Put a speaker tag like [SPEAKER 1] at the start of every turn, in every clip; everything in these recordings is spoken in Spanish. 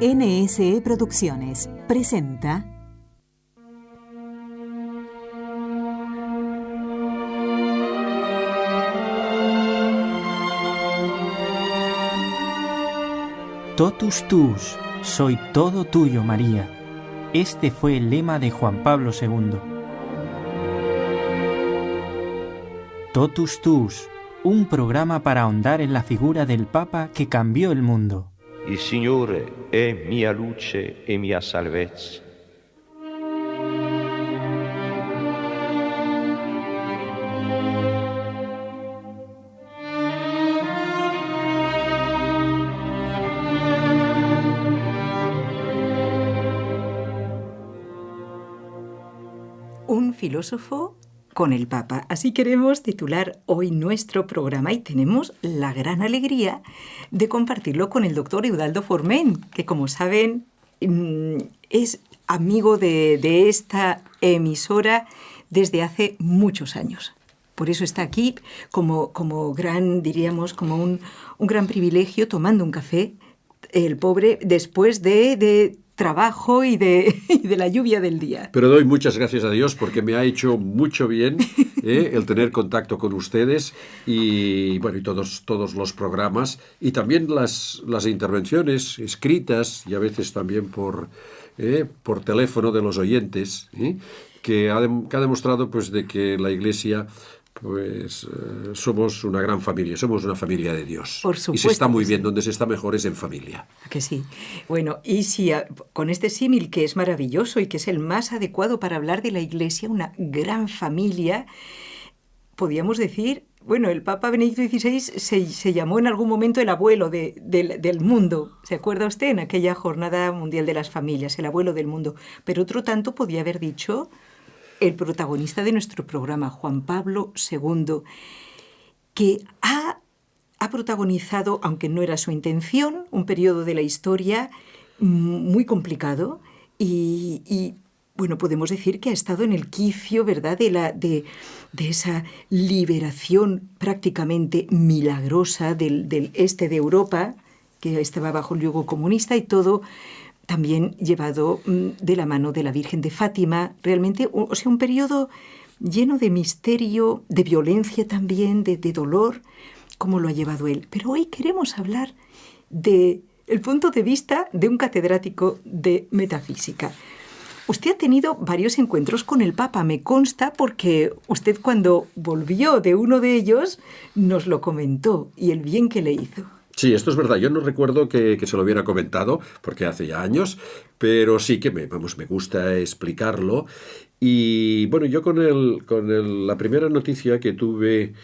[SPEAKER 1] NSE Producciones presenta
[SPEAKER 2] Totus tuus, soy todo tuyo, María. Este fue el lema de Juan Pablo II. Totus tuus, un programa para ahondar en la figura del Papa que cambió el mundo.
[SPEAKER 3] Il Signore è mia luce e mia salvezza.
[SPEAKER 4] Un filósofo con el Papa. Así queremos titular hoy nuestro programa y tenemos la gran alegría de compartirlo con el doctor Eudaldo Forment, que como saben es amigo de esta emisora desde hace muchos años. Por eso está aquí como gran, diríamos, como un gran privilegio tomando un café, el pobre, después de trabajo y de la lluvia del día.
[SPEAKER 5] Pero doy muchas gracias a Dios porque me ha hecho mucho bien el tener contacto con ustedes y bueno, y todos los programas y también las intervenciones escritas y a veces también por teléfono de los oyentes, que ha demostrado pues de que la Iglesia somos una gran familia, somos una familia de Dios.
[SPEAKER 4] Por supuesto.
[SPEAKER 5] Y se está muy bien, donde se está mejor es en familia.
[SPEAKER 4] Que sí. Bueno, y si con este símil que es maravilloso y que es el más adecuado para hablar de la Iglesia, una gran familia, podríamos decir, bueno, el Papa Benedicto XVI se llamó en algún momento el abuelo del mundo. ¿Se acuerda usted? En aquella Jornada Mundial de las Familias, el abuelo del mundo. Pero otro tanto podía haber dicho el protagonista de nuestro programa, Juan Pablo II, que ha protagonizado, aunque no era su intención, un periodo de la historia muy complicado y bueno, podemos decir que ha estado en el quicio, ¿verdad?, de esa liberación prácticamente milagrosa del este de Europa, que estaba bajo el yugo comunista y todo también llevado de la mano de la Virgen de Fátima, realmente, o sea, un periodo lleno de misterio, de violencia también, de dolor, como lo ha llevado él. Pero hoy queremos hablar del punto de vista de un catedrático de metafísica. Usted ha tenido varios encuentros con el Papa, me consta, porque usted cuando volvió de uno de ellos nos lo comentó y el bien que le hizo.
[SPEAKER 5] Sí, esto es verdad. Yo no recuerdo que se lo hubiera comentado, porque hace ya años, pero sí que me gusta explicarlo. Y bueno, yo con la primera noticia que tuve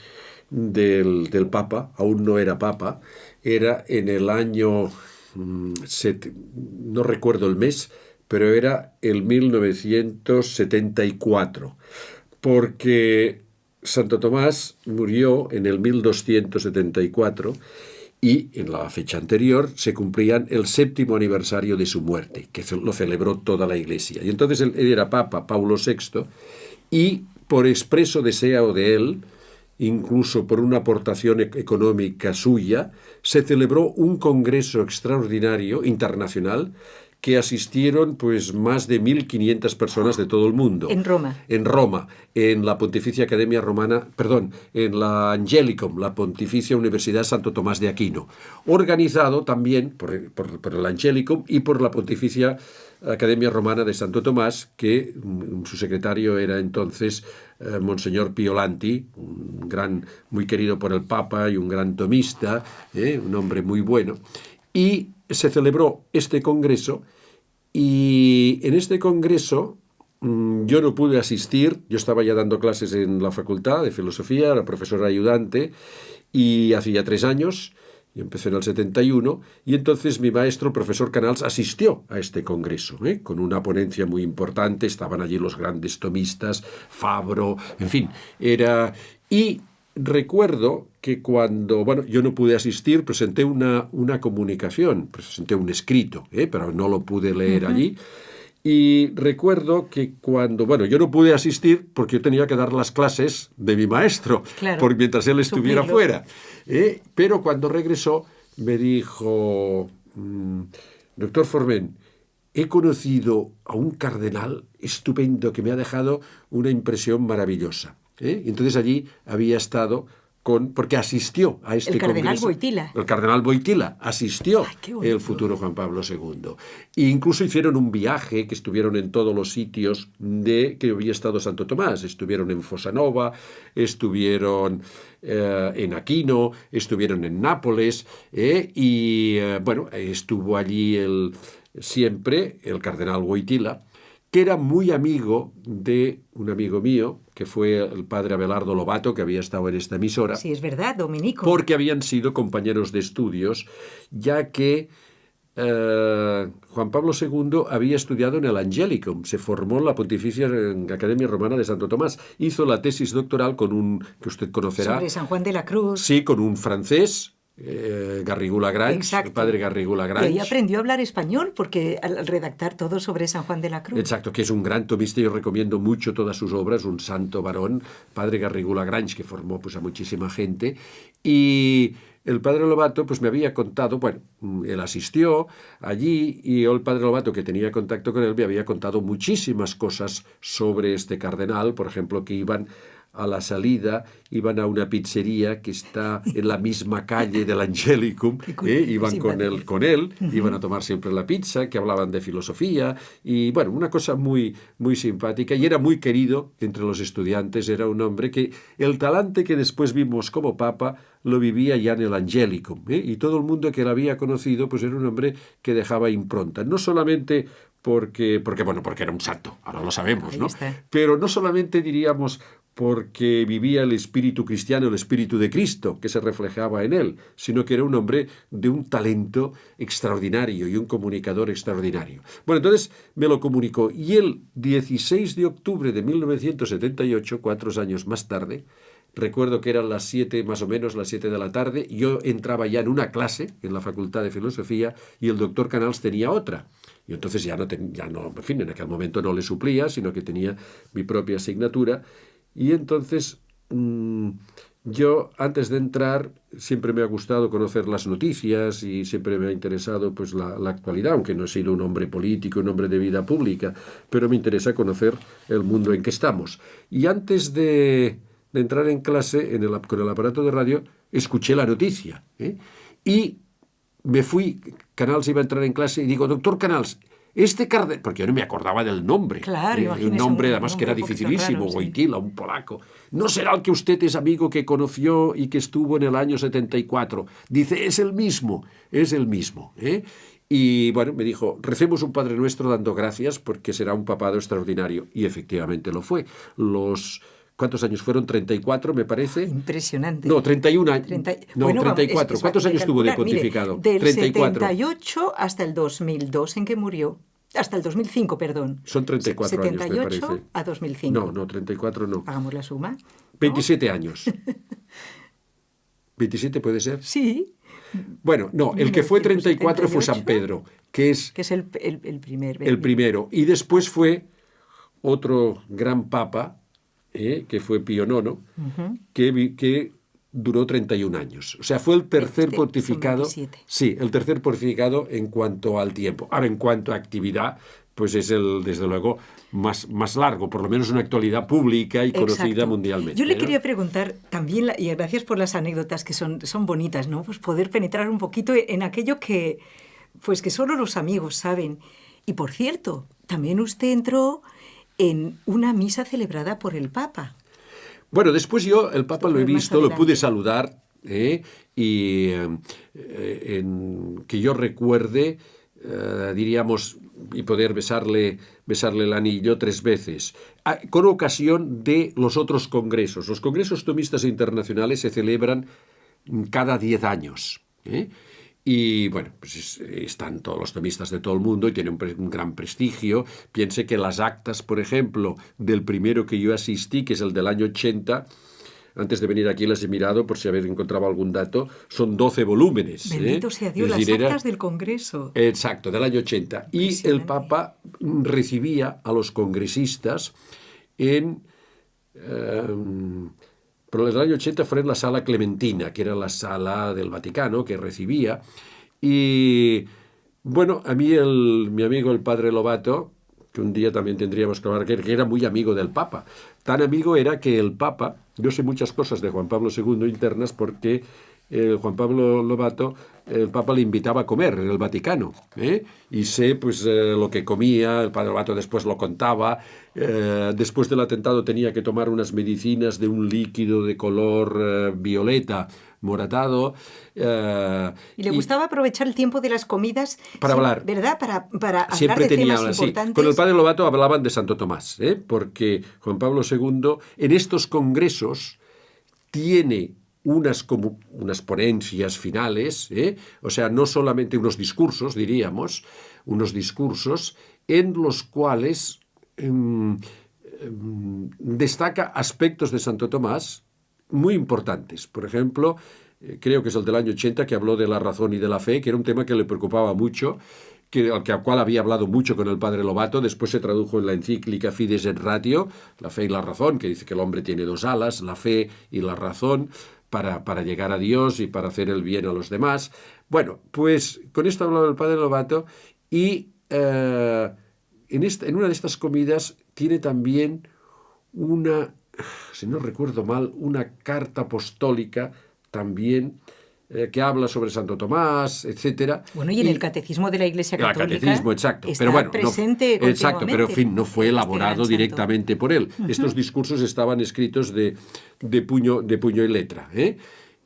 [SPEAKER 5] del Papa, aún no era Papa, era en el año, no recuerdo el mes, pero era el 1974, porque Santo Tomás murió en el 1274 y en la fecha anterior se cumplían el 7º aniversario de su muerte, que lo celebró toda la Iglesia. Y entonces él era Papa Paulo VI y por expreso deseo de él, incluso por una aportación económica suya, se celebró un congreso extraordinario internacional que asistieron pues más de 1.500 personas de todo el mundo.
[SPEAKER 4] En Roma.
[SPEAKER 5] En Roma, en la Pontificia Academia Romana, en la Angelicum, la Pontificia Universidad Santo Tomás de Aquino, organizado también por el Angelicum y por la Pontificia Academia Romana de Santo Tomás, que su secretario era entonces Monseñor Piolanti, muy querido por el Papa y un gran tomista, un hombre muy bueno. Y se celebró este congreso y en este congreso yo no pude asistir. Yo estaba ya dando clases en la facultad de filosofía, era profesor ayudante y hacía 3 años, y empecé en el 71, y entonces mi maestro, el profesor Canals, asistió a este congreso, con una ponencia muy importante. Estaban allí los grandes tomistas, Fabro, en fin, y recuerdo que cuando, yo no pude asistir, presenté una comunicación, presenté un escrito, pero no lo pude leer allí. Y recuerdo que cuando, yo no pude asistir porque yo tenía que dar las clases de mi maestro,
[SPEAKER 4] claro,
[SPEAKER 5] mientras él estuviera fuera. Pero cuando regresó me dijo, doctor Forment, he conocido a un cardenal estupendo que me ha dejado una impresión maravillosa. Y entonces allí había estado porque asistió a este
[SPEAKER 4] El cardenal
[SPEAKER 5] congreso.
[SPEAKER 4] Wojtyla.
[SPEAKER 5] El cardenal Wojtyla asistió,
[SPEAKER 4] Ay, qué bonito.
[SPEAKER 5] el futuro Juan Pablo II. E incluso hicieron un viaje que estuvieron en todos los sitios de que había estado Santo Tomás. Estuvieron en Fosanova, estuvieron en Aquino, estuvieron en Nápoles, bueno, estuvo allí siempre el cardenal Wojtyla, que era muy amigo de un amigo mío, que fue el padre Abelardo Lobato, que había estado en esta emisora.
[SPEAKER 4] Sí, es verdad, Dominico.
[SPEAKER 5] Porque habían sido compañeros de estudios, ya que Juan Pablo II había estudiado en el Angelicum, se formó en la Pontificia Academia Romana de Santo Tomás, hizo la tesis doctoral con que usted conocerá.
[SPEAKER 4] Sobre San Juan de la Cruz.
[SPEAKER 5] Sí, con un francés, Garrigou Lagrange,
[SPEAKER 4] Exacto.
[SPEAKER 5] el padre Garrigou Lagrange.
[SPEAKER 4] Y ahí aprendió a hablar español porque al redactar todo sobre San Juan de la Cruz.
[SPEAKER 5] Exacto, que es un gran tomista. Yo recomiendo mucho todas sus obras, un santo varón, padre Garrigou Lagrange, que formó pues a muchísima gente. Y el padre Lobato pues me había contado, bueno, él asistió allí y el padre Lobato, que tenía contacto con él, me había contado muchísimas cosas sobre este cardenal. Por ejemplo, que iban a la salida, iban a una pizzería que está en la misma calle del Angelicum, iban con él, iban a tomar siempre la pizza, que hablaban de filosofía, y bueno, una cosa muy, muy simpática, y era muy querido entre los estudiantes. Era un hombre que el talante que después vimos como papa lo vivía ya en el Angelicum, y todo el mundo que lo había conocido pues era un hombre que dejaba impronta, no solamente porque era un santo, ahora lo sabemos,
[SPEAKER 4] Ahí
[SPEAKER 5] ¿no?
[SPEAKER 4] está.
[SPEAKER 5] Pero no solamente diríamos porque vivía el espíritu cristiano, el espíritu de Cristo, que se reflejaba en él, sino que era un hombre de un talento extraordinario y un comunicador extraordinario. Bueno, entonces me lo comunicó, y el 16 de octubre de 1978, 4 años más tarde, recuerdo que eran las 7, más o menos las 7 de la tarde, yo entraba ya en una clase en la Facultad de Filosofía y el doctor Canals tenía otra. Y entonces ya no, en fin, en aquel momento no le suplía, sino que tenía mi propia asignatura. Y entonces yo, antes de entrar, siempre me ha gustado conocer las noticias y siempre me ha interesado pues la actualidad, aunque no he sido un hombre político, un hombre de vida pública, pero me interesa conocer el mundo en que estamos. Y antes de entrar en clase con el aparato de radio, escuché la noticia, y me fui. Canals iba a entrar en clase y digo, doctor Canals, este cardenal, porque yo no me acordaba del nombre,
[SPEAKER 4] Claro,
[SPEAKER 5] un
[SPEAKER 4] imagínese,
[SPEAKER 5] nombre
[SPEAKER 4] un
[SPEAKER 5] además que era
[SPEAKER 4] nombre un poquito
[SPEAKER 5] dificilísimo,
[SPEAKER 4] raro, sí.
[SPEAKER 5] Wojtyla, un polaco. ¿No será el que usted es amigo que conoció y que estuvo en el año 74? Dice, es el mismo. Y bueno, me dijo, recemos un Padre Nuestro dando gracias porque será un papado extraordinario. Y efectivamente lo fue. ¿Cuántos años fueron? 34, me parece.
[SPEAKER 4] Impresionante.
[SPEAKER 5] No, 31 años. No,
[SPEAKER 4] Bueno,
[SPEAKER 5] 34. ¿Cuántos años tuvo de
[SPEAKER 4] calcular, mire,
[SPEAKER 5] pontificado?
[SPEAKER 4] del
[SPEAKER 5] 34.
[SPEAKER 4] 78 hasta el 2002 en que murió. Hasta el 2005, perdón.
[SPEAKER 5] Son 34 años, me
[SPEAKER 4] 78
[SPEAKER 5] parece.
[SPEAKER 4] a 2005.
[SPEAKER 5] No, 34 no.
[SPEAKER 4] Hagamos la suma. ¿No?
[SPEAKER 5] 27 años. ¿27 puede ser?
[SPEAKER 4] Sí.
[SPEAKER 5] Bueno, no, el que fue 34 fue San
[SPEAKER 4] 1978,
[SPEAKER 5] Pedro, que es
[SPEAKER 4] el primer.
[SPEAKER 5] el primero. Y después fue otro gran papa, que fue Pío IX, que duró 31 años. O sea, fue el tercer pontificado.
[SPEAKER 4] Son 27.
[SPEAKER 5] Sí, el tercer pontificado en cuanto al tiempo. Ahora, en cuanto a actividad, pues es desde luego, más largo, por lo menos una actualidad pública y conocida
[SPEAKER 4] Exacto.
[SPEAKER 5] mundialmente.
[SPEAKER 4] Yo le
[SPEAKER 5] ¿no?
[SPEAKER 4] quería preguntar también, y gracias por las anécdotas que son bonitas, ¿no? Pues poder penetrar un poquito en aquello que solo los amigos saben. Y por cierto, también usted entró en una misa celebrada por el Papa.
[SPEAKER 5] Bueno, después yo el Papa lo he visto, lo pude saludar, y que yo recuerde, diríamos, y poder besarle el anillo 3 veces, con ocasión de los otros congresos. Los congresos tomistas internacionales se celebran cada 10 años, Y bueno, pues están todos los tomistas de todo el mundo y tienen un gran prestigio. Piense que las actas, por ejemplo, del primero que yo asistí, que es el del año 80, antes de venir aquí las he mirado por si habéis encontrado algún dato, son 12 volúmenes.
[SPEAKER 4] Bendito sea Dios,
[SPEAKER 5] es decir,
[SPEAKER 4] las actas del Congreso.
[SPEAKER 5] Exacto, del año 80. Y el Papa recibía a los congresistas pero en el año 80 fue en la Sala Clementina, que era la sala del Vaticano que recibía. Y Bueno, a mí mi amigo el padre Lobato, que un día también tendríamos que hablar, que era muy amigo del Papa. Tan amigo era que el Papa, yo sé muchas cosas de Juan Pablo II internas porque Juan Pablo Lobato, el Papa le invitaba a comer en el Vaticano, ¿eh? Y sé pues lo que comía, el padre Lobato después lo contaba. Después del atentado tenía que tomar unas medicinas de un líquido de color violeta, moratado.
[SPEAKER 4] Y le gustaba aprovechar el tiempo de las comidas
[SPEAKER 5] para hablar,
[SPEAKER 4] ¿verdad? Para hablar
[SPEAKER 5] siempre
[SPEAKER 4] de
[SPEAKER 5] tenía,
[SPEAKER 4] temas
[SPEAKER 5] sí.
[SPEAKER 4] importantes.
[SPEAKER 5] Con el padre Lobato hablaban de Santo Tomás, porque Juan Pablo II en estos congresos tiene unas ponencias finales, o sea, no solamente unos discursos, diríamos, unos discursos en los cuales destaca aspectos de Santo Tomás muy importantes. Por ejemplo, creo que es el del año 80, que habló de la razón y de la fe, que era un tema que le preocupaba mucho, al cual había hablado mucho con el padre Lobato. Después se tradujo en la encíclica Fides et Ratio, la fe y la razón, que dice que el hombre tiene dos alas, la fe y la razón, para llegar a Dios y para hacer el bien a los demás. Bueno, pues con esto hablaba el padre Lobato y en una de estas comidas tiene también si no recuerdo mal, una carta apostólica también que habla sobre Santo Tomás, etcétera.
[SPEAKER 4] Bueno, y en el Catecismo de la Iglesia Católica.
[SPEAKER 5] El Catecismo, exacto.
[SPEAKER 4] Está
[SPEAKER 5] Pero bueno,
[SPEAKER 4] presente
[SPEAKER 5] exacto, pero en fin, no fue elaborado
[SPEAKER 4] santo
[SPEAKER 5] directamente por él. Estos discursos estaban escritos de puño y letra.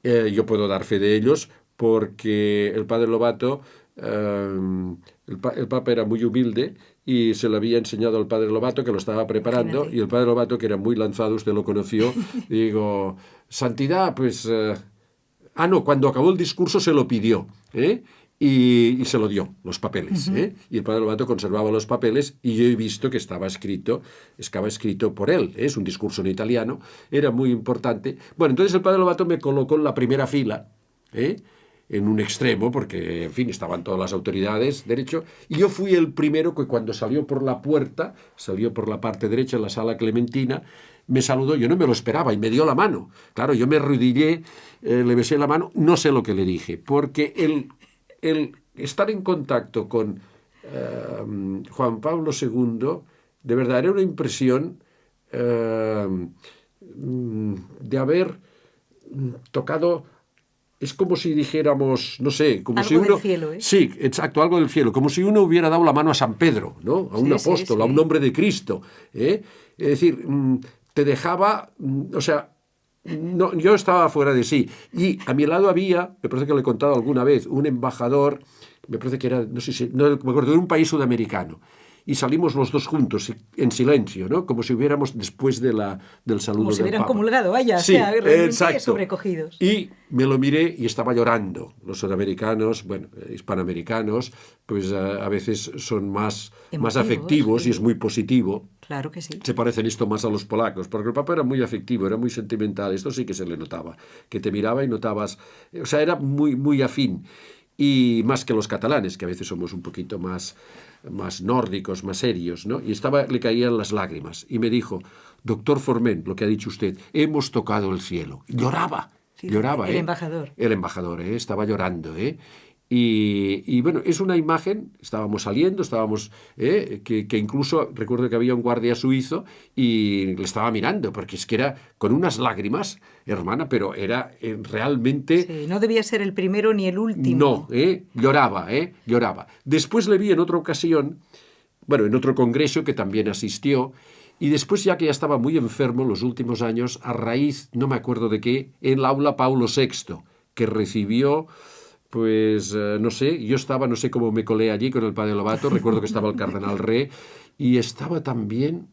[SPEAKER 5] Yo puedo dar fe de ellos porque el padre Lobato, el Papa era muy humilde y se lo había enseñado al padre Lobato, que lo estaba preparando. Imagínate. Y el padre Lobato, que era muy lanzado, usted lo conoció, digo, santidad, pues... no, cuando acabó el discurso se lo pidió, y se lo dio, los papeles. Y el padre Lobato conservaba los papeles y yo he visto que estaba escrito por él. Es un discurso en italiano, era muy importante. Bueno, entonces el padre Lobato me colocó en la primera fila, en un extremo, porque, en fin, estaban todas las autoridades, derecho, y yo fui el primero que cuando salió por la puerta, salió por la parte derecha en la sala clementina, me saludó, yo no me lo esperaba y me dio la mano. Claro, yo me arrodillé, le besé la mano, no sé lo que le dije, porque el estar en contacto con Juan Pablo II, de verdad, era una impresión de haber tocado... Es como si dijéramos, no sé, como
[SPEAKER 4] algo
[SPEAKER 5] si uno...
[SPEAKER 4] del cielo, ¿eh?
[SPEAKER 5] Sí, exacto, algo del cielo. Como si uno hubiera dado la mano a San Pedro, ¿no? A un apóstol, sí. A un hombre de Cristo. Es decir, te dejaba... O sea, no, yo estaba fuera de sí. Y a mi lado había, me parece que le he contado alguna vez, un embajador, me parece que era, no sé si, no me acuerdo, de un país sudamericano. Y salimos los dos juntos, en silencio, ¿no? Como si hubiéramos, después del saludo del Papa.
[SPEAKER 4] Como si hubieran comulgado, vaya,
[SPEAKER 5] sí,
[SPEAKER 4] o sea, realmente
[SPEAKER 5] exacto.
[SPEAKER 4] Sobrecogidos.
[SPEAKER 5] Y me lo miré y estaba llorando. Los sudamericanos, bueno, hispanoamericanos, pues a veces son más afectivos, sí. Y es muy positivo.
[SPEAKER 4] Claro que sí.
[SPEAKER 5] Se parecen esto más a los polacos, porque el Papa era muy afectivo, era muy sentimental. Esto sí que se le notaba, que te miraba y notabas... O sea, era muy, muy afín. Y más que los catalanes, que a veces somos un poquito más nórdicos, más serios, ¿no? Y le caían las lágrimas. Y me dijo, doctor Forment, lo que ha dicho usted, hemos tocado el cielo. Lloraba, sí, lloraba.
[SPEAKER 4] El embajador.
[SPEAKER 5] El embajador, estaba llorando, Y bueno, es una imagen, estábamos saliendo, que incluso recuerdo que había un guardia suizo y le estaba mirando, porque es que era con unas lágrimas, hermana, pero era realmente...
[SPEAKER 4] Sí, no debía ser el primero ni el último.
[SPEAKER 5] No, lloraba. Después le vi en otra ocasión, bueno, en otro congreso que también asistió, y después ya que ya estaba muy enfermo en los últimos años, a raíz, no me acuerdo de qué, en el aula Paulo VI, que recibió... Pues no sé, yo estaba, no sé cómo me colé allí con el padre Lobato, recuerdo que estaba el cardenal Re, y estaba también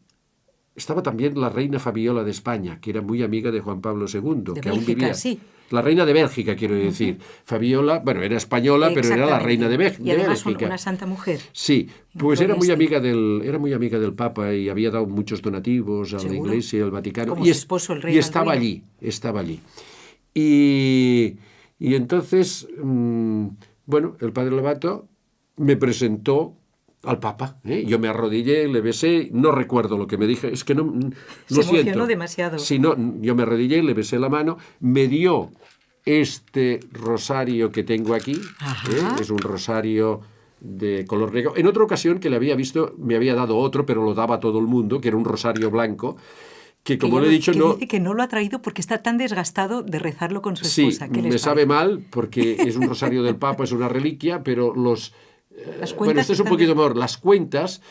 [SPEAKER 5] la reina Fabiola de España, que era muy amiga de Juan Pablo II,
[SPEAKER 4] de
[SPEAKER 5] que
[SPEAKER 4] Bélgica,
[SPEAKER 5] aún vivía.
[SPEAKER 4] Sí.
[SPEAKER 5] La reina de Bélgica, quiero decir. Fabiola, bueno, era española, pero era la reina de Bélgica.
[SPEAKER 4] Y además una santa mujer.
[SPEAKER 5] Sí, pues era muy amiga del Papa y había dado muchos donativos a la Iglesia y al Vaticano.
[SPEAKER 4] Como su esposo, el rey
[SPEAKER 5] y estaba allí. Y entonces, bueno, el padre Lobato me presentó al Papa. Yo me arrodillé, le besé, no recuerdo lo que me dije, es que no
[SPEAKER 4] Se
[SPEAKER 5] siento.
[SPEAKER 4] emocionó demasiado.
[SPEAKER 5] Sí, no, yo me arrodillé, le besé la mano, me dio este rosario que tengo aquí, es un rosario de color negro. En otra ocasión que le había visto, me había dado otro, pero lo daba a todo el mundo, que era un rosario blanco, que como le he dicho, no...
[SPEAKER 4] Dice que no lo ha traído porque está tan desgastado de rezarlo con su
[SPEAKER 5] Sí,
[SPEAKER 4] esposa. ¿Qué les
[SPEAKER 5] me sabe
[SPEAKER 4] parece?
[SPEAKER 5] mal porque es un rosario del Papa, es una reliquia, pero
[SPEAKER 4] Las
[SPEAKER 5] bueno,
[SPEAKER 4] cuentas
[SPEAKER 5] esto es un
[SPEAKER 4] están
[SPEAKER 5] poquito
[SPEAKER 4] bien.
[SPEAKER 5] mejor. Las cuentas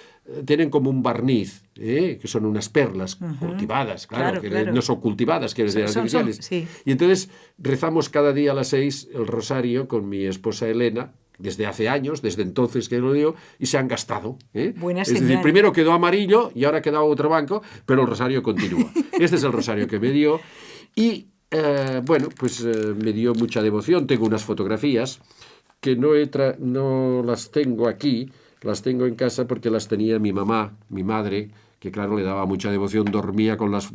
[SPEAKER 5] tienen como un barniz, que son unas perlas cultivadas, claro,
[SPEAKER 4] Claro,
[SPEAKER 5] que
[SPEAKER 4] claro.
[SPEAKER 5] no son cultivadas, que
[SPEAKER 4] Son-
[SPEAKER 5] de
[SPEAKER 4] son-
[SPEAKER 5] artificiales.
[SPEAKER 4] sí.
[SPEAKER 5] Y entonces rezamos cada día a las 6 el rosario con mi esposa Elena, desde hace años, desde entonces que lo digo, y se han gastado.
[SPEAKER 4] Buena
[SPEAKER 5] Es decir,
[SPEAKER 4] señal.
[SPEAKER 5] primero quedó amarillo y ahora quedó otro blanco, pero el rosario continúa. Este es el rosario que me dio. Y bueno, pues me dio mucha devoción. Tengo unas fotografías que no las tengo aquí, las tengo en casa porque las tenía mi mamá, mi madre, que claro le daba mucha devoción, dormía con las...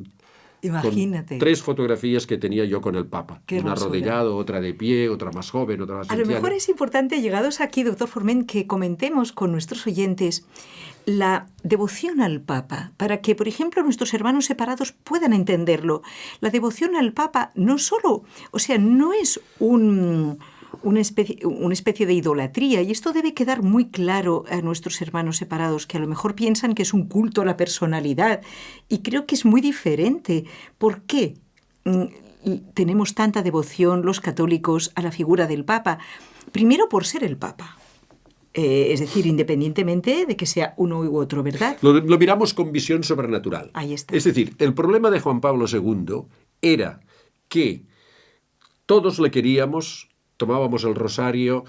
[SPEAKER 4] Imagínate.
[SPEAKER 5] Con 3 fotografías que tenía yo con el Papa.
[SPEAKER 4] Qué
[SPEAKER 5] Una
[SPEAKER 4] hermosura.
[SPEAKER 5] arrodillado, otra de pie, otra más joven, otra más
[SPEAKER 4] A lo
[SPEAKER 5] anciana.
[SPEAKER 4] mejor es importante, llegados aquí, doctor Forment, que comentemos con nuestros oyentes la devoción al Papa, para que, por ejemplo, nuestros hermanos separados puedan entenderlo. La devoción al Papa no solo, o sea, no es una especie de idolatría, y esto debe quedar muy claro a nuestros hermanos separados, que a lo mejor piensan que es un culto a la personalidad, y creo que es muy diferente. ¿Por qué tenemos tanta devoción los católicos a la figura del Papa? Primero por ser el Papa. Es decir, independientemente de que sea uno u otro, ¿verdad?
[SPEAKER 5] Lo miramos con visión sobrenatural.
[SPEAKER 4] Ahí está.
[SPEAKER 5] Es decir, el problema de Juan Pablo II era que todos le queríamos, tomábamos el rosario,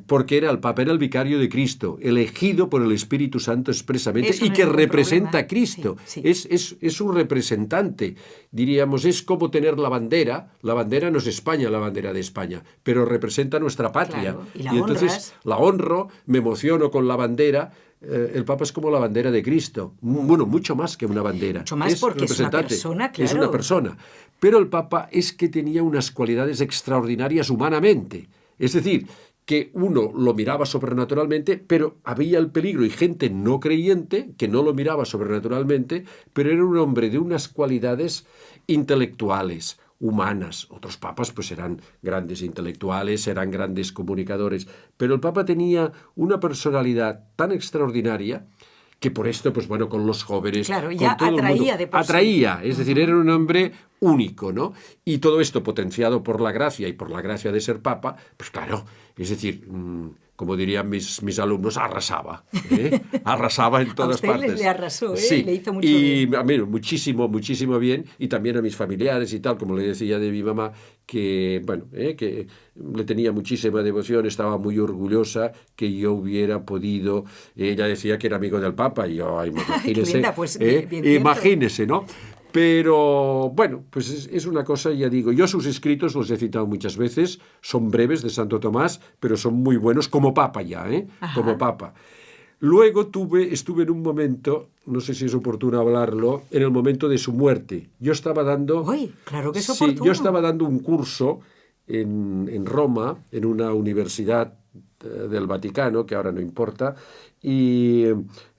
[SPEAKER 5] porque era el Papa, era el vicario de Cristo, elegido por el Espíritu Santo expresamente
[SPEAKER 4] Eso
[SPEAKER 5] y
[SPEAKER 4] no
[SPEAKER 5] que
[SPEAKER 4] es ningún
[SPEAKER 5] representa
[SPEAKER 4] problema.
[SPEAKER 5] a Cristo.
[SPEAKER 4] Sí, sí.
[SPEAKER 5] Es un representante. Diríamos, es como tener la bandera. La bandera no es España, la bandera de España, pero representa nuestra patria.
[SPEAKER 4] Claro, y la
[SPEAKER 5] entonces
[SPEAKER 4] honras.
[SPEAKER 5] la honro, me emociono con la bandera. El Papa es como la bandera de Cristo. Bueno, mucho más que una bandera.
[SPEAKER 4] Mucho más porque es una
[SPEAKER 5] representante,
[SPEAKER 4] persona,
[SPEAKER 5] Es
[SPEAKER 4] claro.
[SPEAKER 5] una persona. Pero el Papa es que tenía unas cualidades extraordinarias humanamente. Es decir, que uno lo miraba sobrenaturalmente, pero había el peligro y gente no creyente que no lo miraba sobrenaturalmente, pero era un hombre de unas cualidades intelectuales, humanas. Otros papas pues eran grandes intelectuales, eran grandes comunicadores, pero el Papa tenía una personalidad tan extraordinaria que por esto, pues bueno, con los jóvenes...
[SPEAKER 4] Claro,
[SPEAKER 5] con
[SPEAKER 4] ya
[SPEAKER 5] todo el
[SPEAKER 4] atraía
[SPEAKER 5] mundo,
[SPEAKER 4] de por sí.
[SPEAKER 5] atraía, es decir, era un hombre único, ¿no? Y todo esto potenciado por la gracia y por la gracia de ser Papa, pues claro, es decir, como dirían mis alumnos, arrasaba, arrasaba en todas
[SPEAKER 4] usted
[SPEAKER 5] partes.
[SPEAKER 4] le arrasó,
[SPEAKER 5] Sí,
[SPEAKER 4] le hizo mucho
[SPEAKER 5] y
[SPEAKER 4] bien.
[SPEAKER 5] a mí muchísimo, muchísimo bien, y también a mis familiares y tal, como le decía de mi mamá, que, bueno, que le tenía muchísima devoción, estaba muy orgullosa que yo hubiera podido, ella decía que era amigo del Papa, y yo, ay, imagínese,
[SPEAKER 4] linda, pues, bien cierto.
[SPEAKER 5] imagínese, ¿no? Pero, bueno, pues es una cosa, ya digo, yo sus escritos los he citado muchas veces, son breves de Santo Tomás, pero son muy buenos como Papa ya,
[SPEAKER 4] Ajá.
[SPEAKER 5] como Papa. Luego estuve en un momento, no sé si es oportuno hablarlo, en el momento de su muerte. Yo estaba dando...
[SPEAKER 4] Uy, claro que es
[SPEAKER 5] Sí,
[SPEAKER 4] oportuno.
[SPEAKER 5] yo estaba dando un curso en Roma, en una universidad del Vaticano, que ahora no importa, y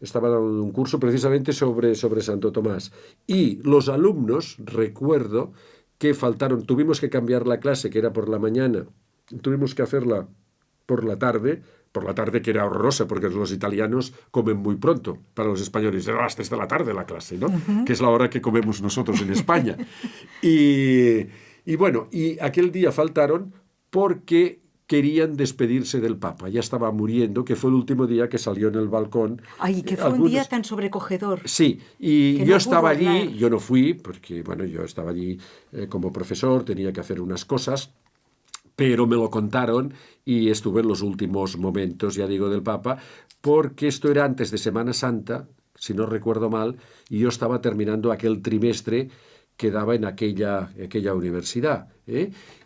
[SPEAKER 5] estaba dando un curso precisamente sobre Santo Tomás. Y los alumnos, recuerdo, que faltaron, tuvimos que cambiar la clase, que era por la mañana, tuvimos que hacerla por la tarde que era horrorosa, porque los italianos comen muy pronto. Para los españoles era hasta esta la tarde la clase, ¿no? Que es la hora que comemos nosotros en España. Y bueno, y aquel día faltaron porque querían despedirse del Papa. Ya estaba muriendo, que fue el último día que salió en el balcón.
[SPEAKER 4] Ay, que fue un día tan sobrecogedor.
[SPEAKER 5] Sí, y
[SPEAKER 4] que
[SPEAKER 5] yo
[SPEAKER 4] no
[SPEAKER 5] estaba
[SPEAKER 4] pudo
[SPEAKER 5] allí,
[SPEAKER 4] hablar.
[SPEAKER 5] yo no fui, porque bueno, yo estaba allí como profesor, tenía que hacer unas cosas, pero me lo contaron y estuve en los últimos momentos, ya digo, del Papa, porque esto era antes de Semana Santa, si no recuerdo mal, y yo estaba terminando aquel trimestre que daba en aquella universidad,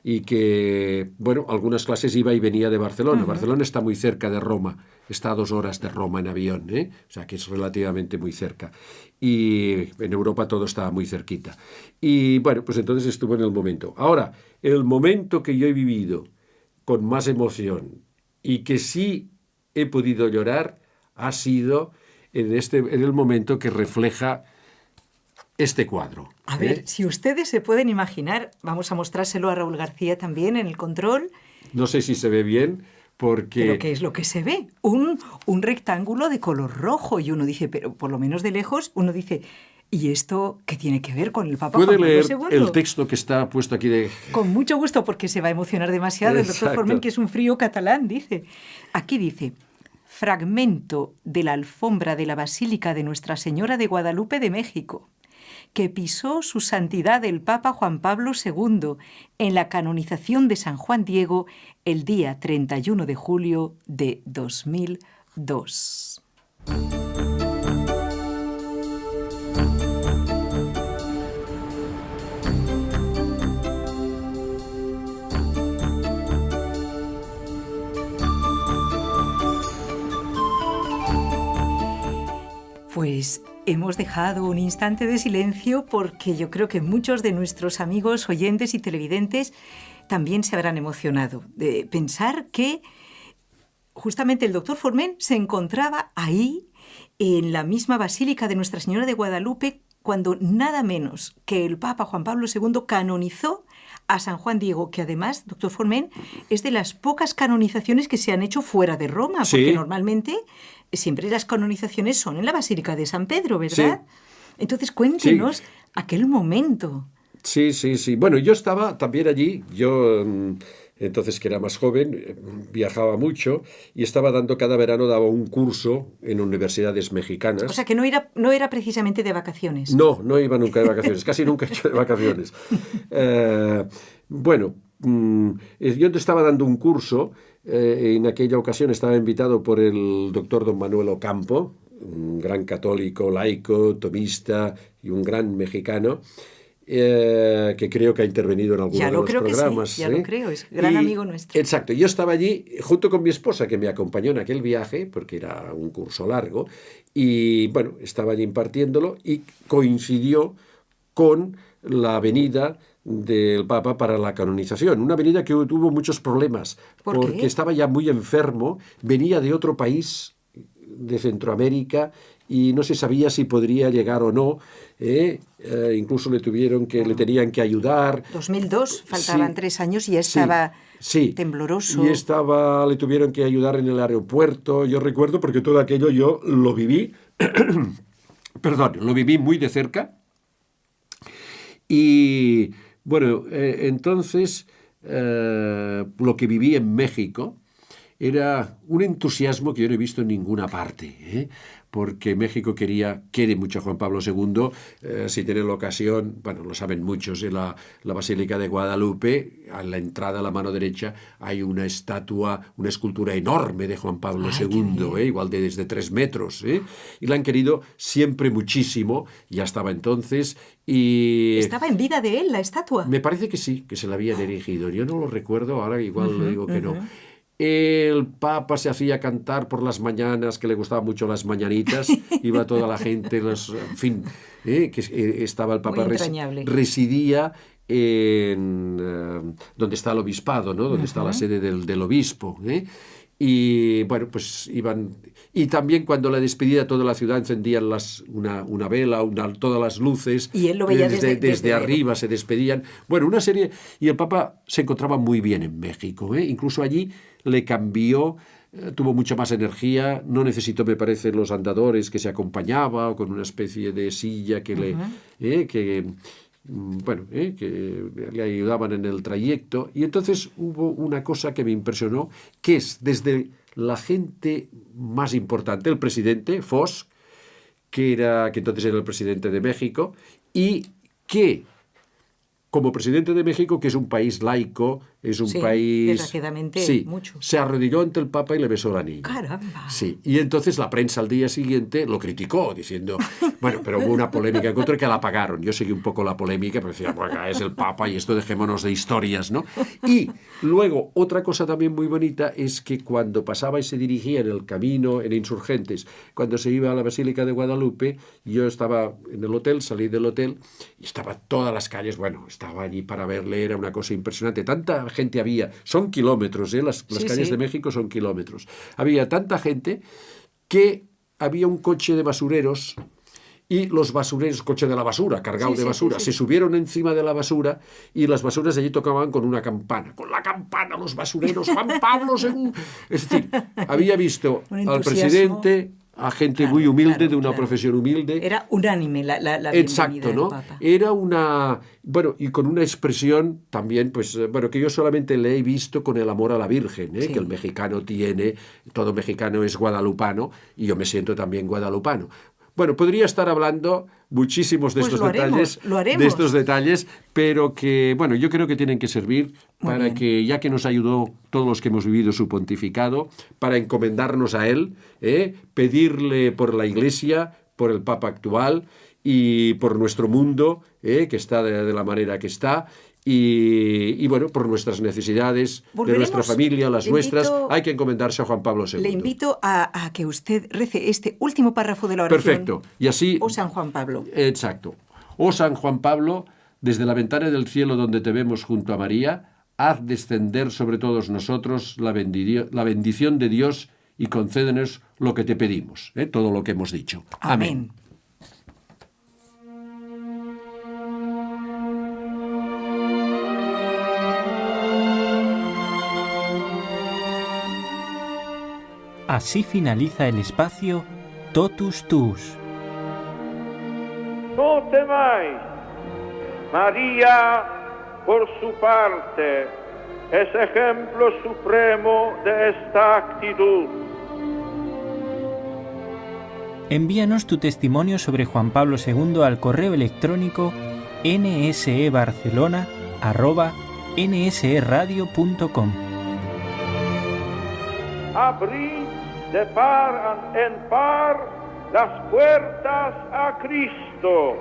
[SPEAKER 5] y que, bueno, algunas clases iba y venía de Barcelona. Barcelona está muy cerca de Roma, está a 2 horas de Roma en avión, o sea que es relativamente muy cerca. Y en Europa todo está muy cerquita. Y bueno, pues entonces estuve en el momento. Ahora, el momento que yo he vivido con más emoción y que sí he podido llorar ha sido en el momento que refleja este cuadro.
[SPEAKER 4] A ver, si ustedes se pueden imaginar, vamos a mostrárselo a Raúl García también en el control.
[SPEAKER 5] No sé si se ve bien, porque...
[SPEAKER 4] ¿Pero qué es lo que se ve? Un rectángulo de color rojo. Y uno dice, pero por lo menos de lejos, uno dice, ¿y esto qué tiene que ver con el Papa
[SPEAKER 5] ¿Puede
[SPEAKER 4] Juan Pablo
[SPEAKER 5] leer
[SPEAKER 4] II?
[SPEAKER 5] el texto que está puesto aquí de...?
[SPEAKER 4] Con mucho gusto, porque se va a emocionar demasiado el doctor
[SPEAKER 5] Exacto.
[SPEAKER 4] Forment, que es un frío catalán, dice. Aquí dice, fragmento de la alfombra de la Basílica de Nuestra Señora de Guadalupe de México, que pisó su santidad el Papa Juan Pablo II en la canonización de San Juan Diego el día 31 de julio de 2002. Pues hemos dejado un instante de silencio porque yo creo que muchos de nuestros amigos oyentes y televidentes también se habrán emocionado de pensar que justamente el doctor Forment se encontraba ahí en la misma Basílica de Nuestra Señora de Guadalupe cuando nada menos que el Papa Juan Pablo II canonizó a San Juan Diego, que además, doctor Forment, es de las pocas canonizaciones que se han hecho fuera de Roma, porque
[SPEAKER 5] Sí.
[SPEAKER 4] normalmente siempre las canonizaciones son en la Basílica de San Pedro, ¿verdad?
[SPEAKER 5] Sí.
[SPEAKER 4] Entonces cuéntenos aquel momento.
[SPEAKER 5] Sí. Bueno, yo estaba también allí, yo entonces que era más joven, viajaba mucho y estaba dando cada verano, daba un curso en universidades mexicanas.
[SPEAKER 4] O sea que no era precisamente de vacaciones.
[SPEAKER 5] No iba nunca de vacaciones, casi nunca he hecho de vacaciones. Bueno, yo estaba dando un curso, en aquella ocasión estaba invitado por el doctor don Manuel Ocampo, un gran católico, laico, tomista y un gran mexicano, que creo que ha intervenido en algunos de los programas.
[SPEAKER 4] Ya lo creo, es gran amigo nuestro.
[SPEAKER 5] Exacto, yo estaba allí junto con mi esposa, que me acompañó en aquel viaje, porque era un curso largo, y bueno, estaba allí impartiéndolo y coincidió con la venida del Papa para la canonización, una venida que tuvo muchos problemas,
[SPEAKER 4] ¿Por
[SPEAKER 5] porque
[SPEAKER 4] qué?
[SPEAKER 5] estaba ya muy enfermo, venía de otro país de Centroamérica y no se sabía si podría llegar o no, incluso le tenían que ayudar.
[SPEAKER 4] 2002, faltaban
[SPEAKER 5] Sí,
[SPEAKER 4] 3 años y ya estaba
[SPEAKER 5] sí.
[SPEAKER 4] tembloroso.
[SPEAKER 5] Y le tuvieron que ayudar en el aeropuerto, yo recuerdo, porque todo aquello yo lo viví, lo viví muy de cerca. Y bueno, entonces lo que viví en México era un entusiasmo que yo no he visto en ninguna parte, porque México quiere mucho a Juan Pablo II. Si tienen la ocasión, bueno, lo saben muchos, en la Basílica de Guadalupe, a la entrada a la mano derecha, hay una escultura enorme de Juan Pablo II, igual de desde 3 metros, y la han querido siempre muchísimo, ya estaba entonces, y...
[SPEAKER 4] ¿Estaba en vida de él la estatua?
[SPEAKER 5] Me parece que sí, que se la habían erigido. Yo no lo recuerdo, ahora igual le digo que no. El Papa se hacía cantar por las mañanas, que le gustaban mucho las mañanitas, iba toda la gente, en fin, que estaba el Papa,
[SPEAKER 4] Muy entrañable.
[SPEAKER 5] residía en donde está el obispado, ¿no? Donde está la sede del obispo, y bueno, pues iban... Y también cuando la despedida toda la ciudad encendían una vela, todas las luces.
[SPEAKER 4] Y él lo veía
[SPEAKER 5] desde arriba, se despedían. Bueno, una serie... Y el Papa se encontraba muy bien en México, Incluso allí le cambió, tuvo mucha más energía, no necesitó, me parece, los andadores que se acompañaba, o con una especie de silla que que le ayudaban en el trayecto. Y entonces hubo una cosa que me impresionó, que es desde la gente más importante, el presidente Fox, que entonces era el presidente de México, y que como presidente de México, que es un país laico, es un país...
[SPEAKER 4] desgraciadamente, mucho.
[SPEAKER 5] Se arrodilló ante el Papa y le besó la niña.
[SPEAKER 4] ¡Caramba!
[SPEAKER 5] Sí, y entonces la prensa al día siguiente lo criticó, diciendo... Bueno, pero hubo una polémica. Encontré que la apagaron. Yo seguí un poco la polémica, pero decía, bueno, es el Papa y esto dejémonos de historias, ¿no? Y luego, otra cosa también muy bonita es que cuando pasaba y se dirigía en el camino, en Insurgentes, cuando se iba a la Basílica de Guadalupe, yo estaba en el hotel, salí del hotel, y estaba todas las calles, bueno, estaba allí para verle, era una cosa impresionante. Tanta gente había, son kilómetros, las calles de México son kilómetros. Había tanta gente que había un coche de basureros y los basureros, coche de la basura, cargado
[SPEAKER 4] Sí,
[SPEAKER 5] de
[SPEAKER 4] sí,
[SPEAKER 5] basura,
[SPEAKER 4] sí,
[SPEAKER 5] se
[SPEAKER 4] sí.
[SPEAKER 5] subieron encima de la basura y las basuras allí tocaban con una campana. Con la campana, los basureros, Juan Pablo II. Es decir, había visto
[SPEAKER 4] Un
[SPEAKER 5] al
[SPEAKER 4] entusiasmo.
[SPEAKER 5] presidente, a gente
[SPEAKER 4] Claro,
[SPEAKER 5] muy humilde,
[SPEAKER 4] claro,
[SPEAKER 5] de una
[SPEAKER 4] claro.
[SPEAKER 5] profesión humilde.
[SPEAKER 4] Era unánime la bienvenida
[SPEAKER 5] Exacto,
[SPEAKER 4] del
[SPEAKER 5] ¿no?
[SPEAKER 4] Papa.
[SPEAKER 5] Era una... Bueno, y con una expresión también, pues, bueno, que yo solamente le he visto con el amor a la Virgen,
[SPEAKER 4] Sí.
[SPEAKER 5] que el mexicano tiene, todo mexicano es guadalupano, y yo me siento también guadalupano. Bueno, podría estar hablando muchísimos de
[SPEAKER 4] Pues
[SPEAKER 5] estos
[SPEAKER 4] lo haremos,
[SPEAKER 5] detalles,
[SPEAKER 4] lo haremos.
[SPEAKER 5] de estos detalles, pero que, bueno, yo creo que tienen que servir
[SPEAKER 4] Muy
[SPEAKER 5] para
[SPEAKER 4] bien.
[SPEAKER 5] que, ya que nos ayudó todos los que hemos vivido su pontificado, para encomendarnos a él, pedirle por la Iglesia, por el Papa actual y por nuestro mundo, que está de la manera que está, y bueno, por nuestras necesidades, de
[SPEAKER 4] Volveremos.
[SPEAKER 5] nuestra familia, las
[SPEAKER 4] Le
[SPEAKER 5] nuestras,
[SPEAKER 4] invito-
[SPEAKER 5] hay que encomendarse a Juan Pablo II.
[SPEAKER 4] Le invito a que usted rece este último párrafo de la oración.
[SPEAKER 5] Perfecto. Y así...
[SPEAKER 4] O San Juan Pablo.
[SPEAKER 5] Exacto. Oh San Juan Pablo, desde la ventana del cielo donde te vemos junto a María, haz descender sobre todos nosotros la bendición de Dios y concédenos lo que te pedimos, todo lo que hemos dicho.
[SPEAKER 4] Amén.
[SPEAKER 2] Así finaliza el espacio Totus Tus.
[SPEAKER 6] No temáis. María, por su parte, es ejemplo supremo de esta actitud.
[SPEAKER 2] Envíanos tu testimonio sobre Juan Pablo II al correo electrónico nsebarcelona@nseradio.com.
[SPEAKER 6] Abrid de par en par las puertas a Cristo.